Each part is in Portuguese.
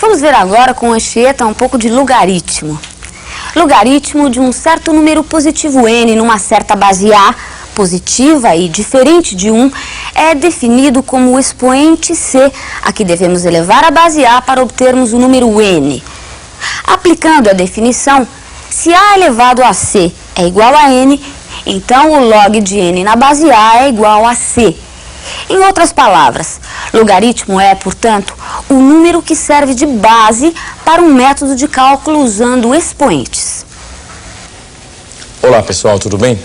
Vamos ver agora com Anchieta um pouco de logaritmo. Logaritmo de um certo número positivo n numa certa base A positiva e diferente de 1 é definido como o expoente c, a que devemos elevar a base A para obtermos o número n. Aplicando a definição, se A elevado a c é igual a n, então o log de n na base A é igual a c. Em outras palavras, logaritmo é, portanto, o número que serve de base para um método de cálculo usando expoentes. Olá pessoal, tudo bem?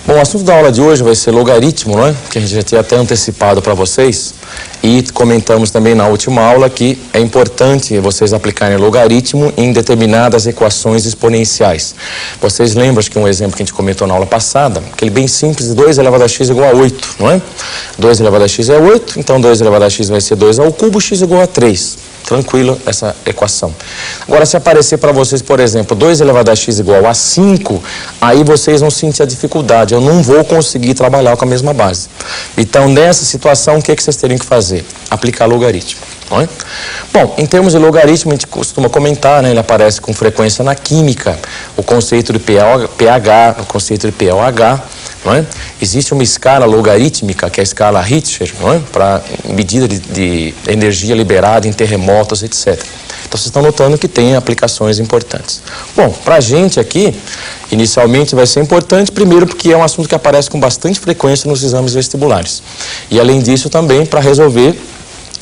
Bom, o assunto da aula de hoje vai ser logaritmo, não é? Que a gente já tinha até antecipado para vocês. E comentamos também na última aula que é importante vocês aplicarem logaritmo em determinadas equações exponenciais. Vocês lembram que um exemplo que a gente comentou na aula passada, aquele bem simples de 2 elevado a x igual a 8, não é? 2 elevado a x é 8, então 2 elevado a x vai ser 2 ao cubo, x igual a 3. Tranquilo essa equação. Agora, se aparecer para vocês, por exemplo, 2 elevado a x igual a 5, aí vocês vão sentir a dificuldade. Eu não vou conseguir trabalhar com a mesma base. Então, nessa situação, o que vocês teriam que fazer? Aplicar logaritmo. Não é? Bom, em termos de logaritmo, a gente costuma comentar, né, ele aparece com frequência na química, o conceito de pH, o conceito de pOH. Não é? Existe uma escala logarítmica, que é a escala Richter, não é? Para medida de energia liberada em terremotos, etc. Então, vocês estão notando que tem aplicações importantes. Bom, para a gente aqui, inicialmente vai ser importante, primeiro porque é um assunto que aparece com bastante frequência nos exames vestibulares. E, além disso, também para resolver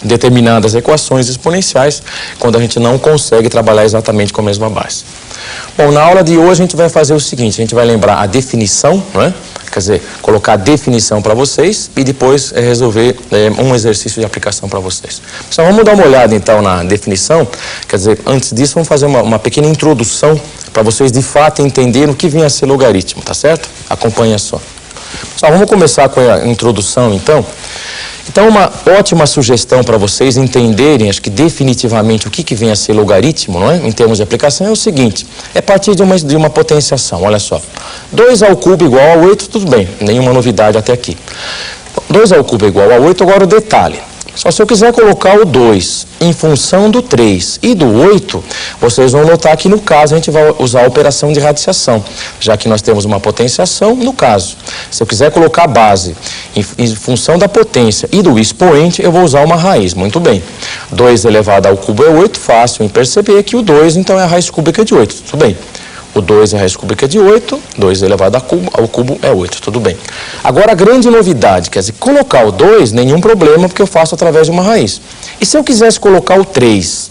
determinadas equações exponenciais, quando a gente não consegue trabalhar exatamente com a mesma base. Bom, na aula de hoje a gente vai fazer o seguinte, a gente vai lembrar a definição, não é? Quer dizer, colocar a definição para vocês e depois resolver um exercício de aplicação para vocês. Então, vamos dar uma olhada então na definição. Quer dizer, antes disso, vamos fazer uma pequena introdução para vocês de fato entenderem o que vem a ser logaritmo, tá certo? Acompanha só. Pessoal, vamos começar com a introdução então. Então, uma ótima sugestão para vocês entenderem, acho que definitivamente, o que vem a ser logaritmo, não é? Em termos de aplicação, é o seguinte, é partir de uma potenciação, olha só. 2 ao cubo igual a 8, tudo bem, nenhuma novidade até aqui. 2 ao cubo igual a 8, agora o detalhe. Só se eu quiser colocar o 2 em função do 3 e do 8, vocês vão notar que no caso a gente vai usar a operação de radiciação, já que nós temos uma potenciação no caso. Se eu quiser colocar a base em função da potência e do expoente, eu vou usar uma raiz. Muito bem. 2 elevado ao cubo é 8, fácil em perceber que o 2 então é a raiz cúbica de 8, tudo bem. O 2 é a raiz cúbica de 8, 2 elevado ao cubo é 8, tudo bem. Agora, a grande novidade, quer dizer, colocar o 2, nenhum problema, porque eu faço através de uma raiz. E se eu quisesse colocar o 3?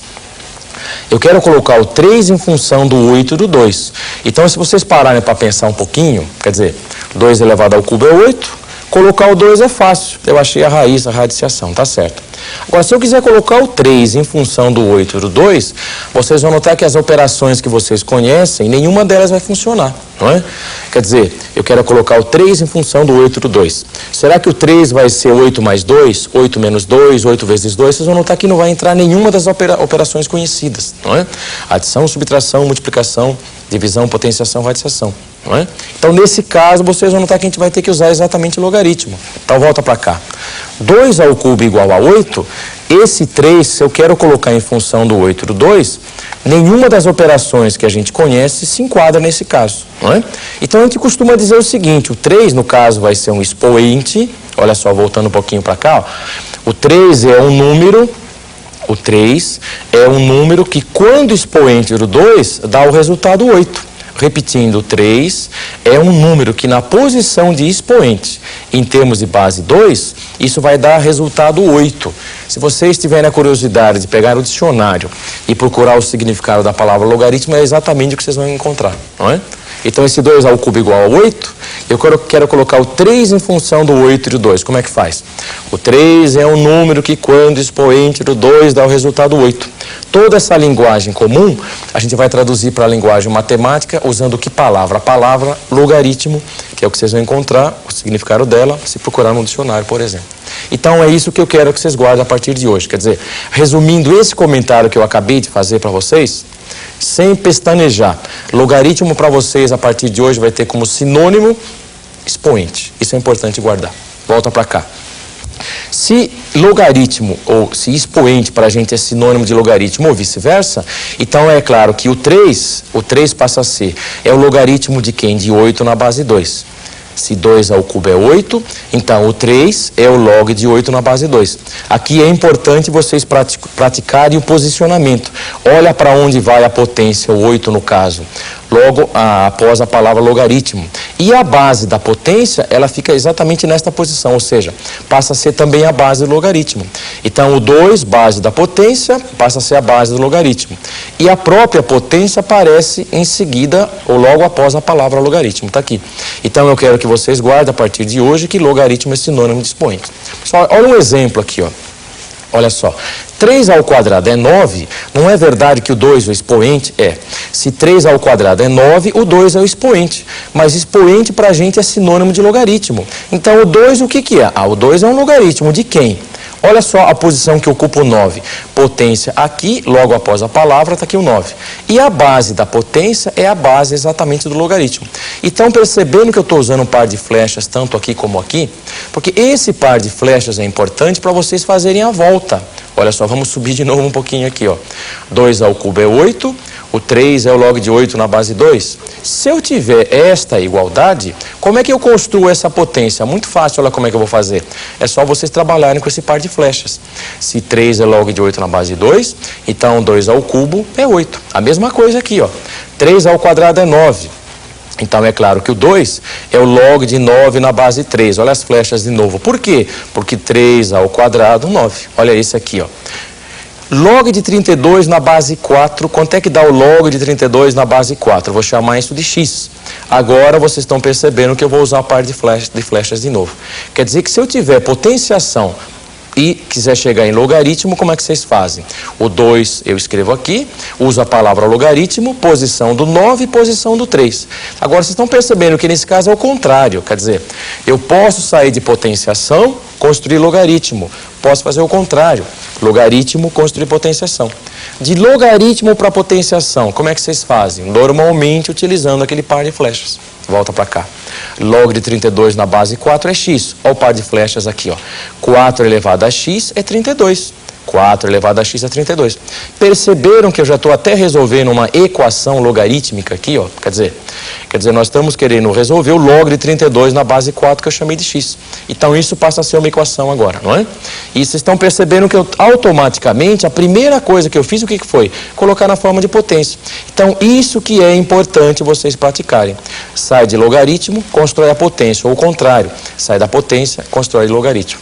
Eu quero colocar o 3 em função do 8 e do 2. Então, se vocês pararem para pensar um pouquinho, quer dizer, 2 elevado ao cubo é 8, colocar o 2 é fácil. Eu achei a raiz, a radiciação, tá certo. Agora, se eu quiser colocar o 3 em função do 8 e do 2, vocês vão notar que as operações que vocês conhecem, nenhuma delas vai funcionar, não é? Quer dizer, eu quero colocar o 3 em função do 8 e do 2. Será que o 3 vai ser 8 mais 2, 8 menos 2, 8 vezes 2? Vocês vão notar que não vai entrar nenhuma das operações conhecidas, não é? Adição, subtração, multiplicação, divisão, potenciação, radiciação, não é? Então, nesse caso, vocês vão notar que a gente vai ter que usar exatamente o logaritmo. Então, volta para cá. 2 ao cubo igual a 8, esse 3, se eu quero colocar em função do 8 e do 2, nenhuma das operações que a gente conhece se enquadra nesse caso, não é? Então, a gente costuma dizer o seguinte, o 3, no caso, vai ser um expoente, olha só, voltando um pouquinho para cá, ó, o 3 é um número, o 3 é um número que, quando expoente do 2, dá o resultado 8. Repetindo, o 3 é um número que na posição de expoente, em termos de base 2, isso vai dar resultado 8. Se vocês tiverem a curiosidade de pegar o dicionário e procurar o significado da palavra logaritmo, é exatamente o que vocês vão encontrar, não é? Então, esse 2 ao cubo igual a 8, eu quero colocar o 3 em função do 8 e do 2. Como é que faz? O 3 é um número que, quando expoente do 2, dá o resultado 8. Toda essa linguagem comum, a gente vai traduzir para a linguagem matemática, usando que palavra? A palavra logaritmo, que é o que vocês vão encontrar, o significado dela, se procurar no dicionário, por exemplo. Então, é isso que eu quero que vocês guardem a partir de hoje. Quer dizer, resumindo esse comentário que eu acabei de fazer para vocês, sem pestanejar, logaritmo para vocês a partir de hoje vai ter como sinônimo expoente. Isso é importante guardar. Volta para cá. Se logaritmo, ou se expoente para a gente é sinônimo de logaritmo ou vice-versa, então é claro que o 3 passa a ser, é o logaritmo de quem? De 8 na base 2. Se 2 ao cubo é 8, então o 3 é o log de 8 na base 2. Aqui é importante vocês praticarem o posicionamento. Olha para onde vai a potência, o 8 no caso, logo após a palavra logaritmo. E a base da potência, ela fica exatamente nesta posição, ou seja, passa a ser também a base do logaritmo. Então o 2, base da potência, passa a ser a base do logaritmo. E a própria potência aparece em seguida, ou logo após a palavra logaritmo, está aqui. Então eu quero que vocês guardem a partir de hoje que logaritmo é sinônimo de expoente. Pessoal, olha um exemplo aqui, ó. Olha só, 3 ao quadrado é 9, não é verdade que o 2 é o expoente? É. Se 3 ao quadrado é 9, o 2 é o expoente. Mas expoente para a gente é sinônimo de logaritmo. Então o 2 o que é? O 2 é um logaritmo de quem? Olha só a posição que ocupa o 9. Potência aqui, logo após a palavra, está aqui o 9. E a base da potência é a base exatamente do logaritmo. Então, percebendo que eu estou usando um par de flechas, tanto aqui como aqui, porque esse par de flechas é importante para vocês fazerem a volta. Olha só, vamos subir de novo um pouquinho aqui, ó. 2 ao cubo é 8, o 3 é o log de 8 na base 2. Se eu tiver esta igualdade, como é que eu construo essa potência? Muito fácil, olha como é que eu vou fazer. É só vocês trabalharem com esse par de flechas. Se 3 é log de 8 na base 2, então 2 ao cubo é 8. A mesma coisa aqui, ó. 3 ao quadrado é 9. Então é claro que o 2 é o log de 9 na base 3. Olha as flechas de novo. Por quê? Porque 3 ao quadrado, 9. Olha esse aqui, ó. Log de 32 na base 4, quanto é que dá o log de 32 na base 4? Eu vou chamar isso de x. Agora vocês estão percebendo que eu vou usar a par de flechas de novo. Quer dizer que se eu tiver potenciação e quiser chegar em logaritmo, como é que vocês fazem? O 2 eu escrevo aqui, uso a palavra logaritmo, posição do 9 e posição do 3. Agora vocês estão percebendo que nesse caso é o contrário, quer dizer, eu posso sair de potenciação, construir logaritmo. Posso fazer o contrário, logaritmo, construir potenciação. De logaritmo para potenciação, como é que vocês fazem? Normalmente utilizando aquele par de flechas. Volta para cá. Log de 32 na base 4 é x. Olha o par de flechas aqui, ó. 4 elevado a x é 32. 4 elevado a x é 32. Perceberam que eu já estou até resolvendo uma equação logarítmica aqui, ó? Quer dizer, nós estamos querendo resolver o log de 32 na base 4 que eu chamei de x. Então isso passa a ser uma equação agora, não é? E vocês estão percebendo que eu automaticamente, a primeira coisa que eu fiz, o que foi? Colocar na forma de potência. Então isso que é importante vocês praticarem. Sai de logaritmo, constrói a potência, ou o contrário, sai da potência, constrói logaritmo.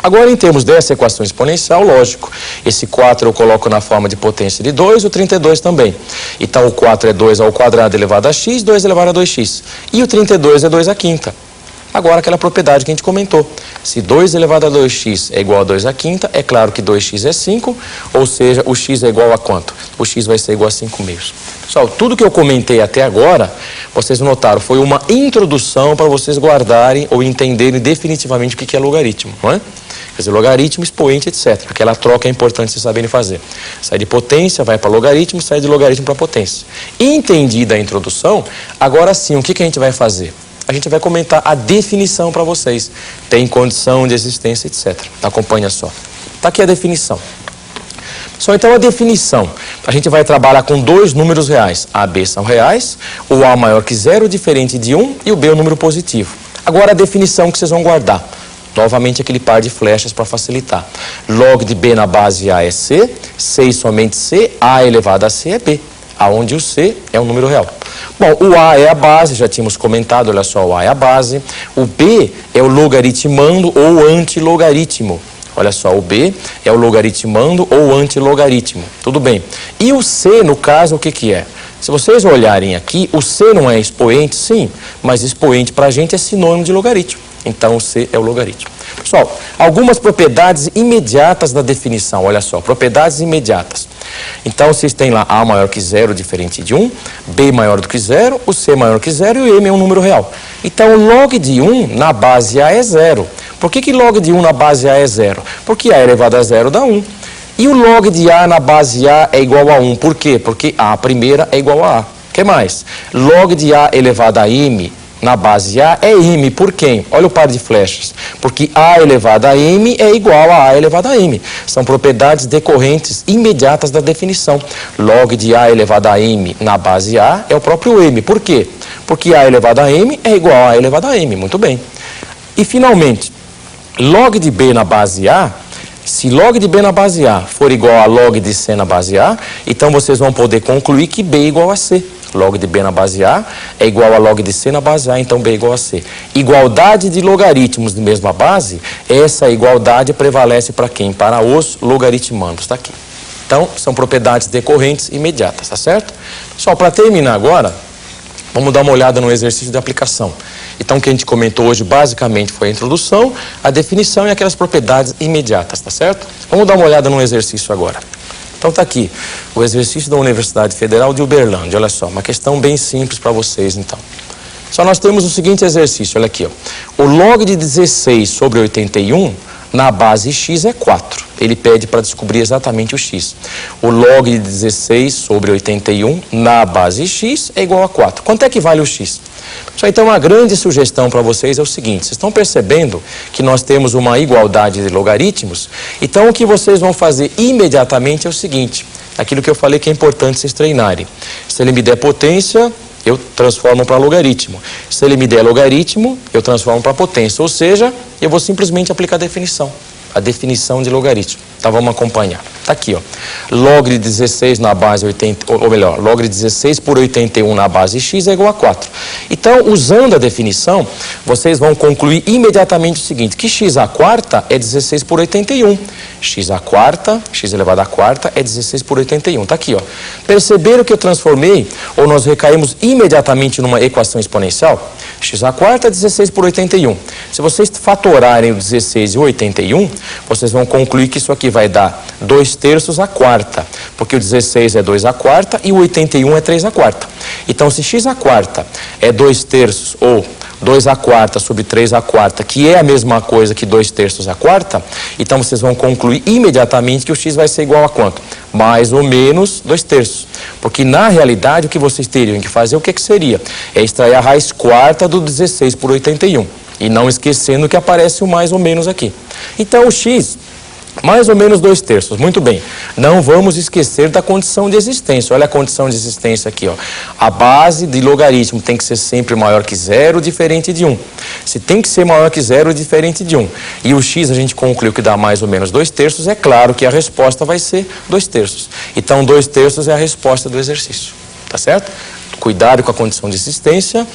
Agora, em termos dessa equação exponencial, lógico, esse 4 eu coloco na forma de potência de 2, o 32 também. Então, o 4 é 2 ao quadrado elevado a x, 2 elevado a 2x. E o 32 é 2 à quinta. Agora, aquela propriedade que a gente comentou. Se 2 elevado a 2x é igual a 2 à quinta, é claro que 2x é 5, ou seja, o x é igual a quanto? O x vai ser igual a 5 meios. Pessoal, tudo que eu comentei até agora, vocês notaram, foi uma introdução para vocês guardarem ou entenderem definitivamente o que é logaritmo, não é? Quer dizer, logaritmo, expoente, etc. Aquela troca é importante vocês saberem fazer. Sai de potência, vai para logaritmo, sai de logaritmo para potência. Entendida a introdução, agora sim, o que a gente vai fazer? A gente vai comentar a definição para vocês. Tem condição de existência, etc. Acompanha só. Está aqui a definição. Só então a definição. A gente vai trabalhar com dois números reais. A, B são reais, o A maior que 0, diferente de 1, e o B é o número positivo. Agora a definição que vocês vão guardar. Novamente aquele par de flechas para facilitar. Log de B na base A é C, C e somente C, A elevado a C é B, aonde o C é um número real. Bom, o A é a base, já tínhamos comentado, olha só, o A é a base. O B é o logaritmando ou antilogaritmo. Olha só, o B é o logaritmando ou antilogaritmo. Tudo bem. E o C, no caso, o que é? Se vocês olharem aqui, o C não é expoente, sim, mas expoente para a gente é sinônimo de logaritmo. Então, o C é o logaritmo. Pessoal, algumas propriedades imediatas da definição. Olha só, propriedades imediatas. Então, vocês têm lá A maior que 0, diferente de 1, B maior do que 0, o C maior que 0 e o M é um número real. Então, o log de 1 na base A é 0. Por que log de 1 na base A é 0? Porque A elevado a 0 dá 1. E o log de A na base A é igual a 1. Por quê? Porque A primeira é igual a A. O que mais? Log de A elevado a M na base A é m por quem? Olha o par de flechas. Porque A elevado a m é igual a A elevado a m. São propriedades decorrentes imediatas da definição. Log de A elevado a m na base A é o próprio m. Por quê? Porque A elevado a m é igual a A elevado a m. Muito bem. E, finalmente, log de B na base A, se log de B na base A for igual a log de C na base A, então vocês vão poder concluir que B é igual a C. Log de B na base A é igual a log de C na base A, então B é igual a C. Igualdade de logaritmos de mesma base, essa igualdade prevalece para quem? Para os logaritmandos, está aqui. Então, são propriedades decorrentes imediatas, tá certo? Só para terminar agora, vamos dar uma olhada no exercício de aplicação. Então, o que a gente comentou hoje basicamente foi a introdução, a definição e aquelas propriedades imediatas, tá certo? Vamos dar uma olhada no exercício agora. Então, está aqui o exercício da Universidade Federal de Uberlândia. Olha só, uma questão bem simples para vocês, então. Só nós temos o seguinte exercício, olha aqui, ó. O log de 16 sobre 81 na base x é 4. Ele pede para descobrir exatamente o x. O log de 16 sobre 81 na base x é igual a 4. Quanto é que vale o x? Então, uma grande sugestão para vocês é o seguinte: vocês estão percebendo que nós temos uma igualdade de logaritmos? Então, o que vocês vão fazer imediatamente é o seguinte, aquilo que eu falei que é importante vocês treinarem. Se ele me der potência, eu transformo para logaritmo. Se ele me der logaritmo, eu transformo para potência. Ou seja, eu vou simplesmente aplicar a definição de logaritmo. Então, vamos acompanhar. Está aqui, ó. Log de 16 na base 80, ou melhor, log de 16 por 81 na base x é igual a 4. Então, usando a definição, vocês vão concluir imediatamente o seguinte, que x à quarta é 16 por 81. X à quarta, x elevado à quarta, é 16 por 81. Está aqui, ó. Perceberam que eu transformei, ou nós recaímos imediatamente numa equação exponencial? X à quarta é 16 por 81. Se vocês fatorarem o 16 e o 81, vocês vão concluir que isso aqui vai dar 2/3 à quarta, porque o 16 é 2 à quarta e o 81 é 3 à quarta. Então, se x à quarta é 2/3 ou 2 à quarta sobre 3 à quarta, que é a mesma coisa que 2/3 à quarta, então vocês vão concluir imediatamente que o x vai ser igual a quanto? Mais ou menos 2/3. Porque, na realidade, o que vocês teriam que fazer, o que seria? É extrair a raiz quarta do 16 por 81. E não esquecendo que aparece o mais ou menos aqui. Então, o x, mais ou menos 2/3. Muito bem. Não vamos esquecer da condição de existência. Olha a condição de existência aqui, ó. A base de logaritmo tem que ser sempre maior que 0, diferente de 1. Se tem que ser maior que 0, diferente de 1. E o x a gente concluiu que dá mais ou menos 2/3. É claro que a resposta vai ser 2/3. Então, 2/3 é a resposta do exercício. Tá certo? Cuidado com a condição de existência.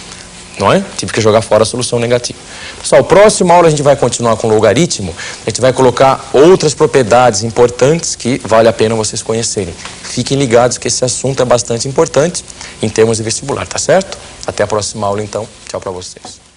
Não é? Tive que jogar fora a solução negativa. Pessoal, próxima aula a gente vai continuar com logaritmo. A gente vai colocar outras propriedades importantes que vale a pena vocês conhecerem. Fiquem ligados que esse assunto é bastante importante em termos de vestibular, tá certo? Até a próxima aula, então. Tchau para vocês.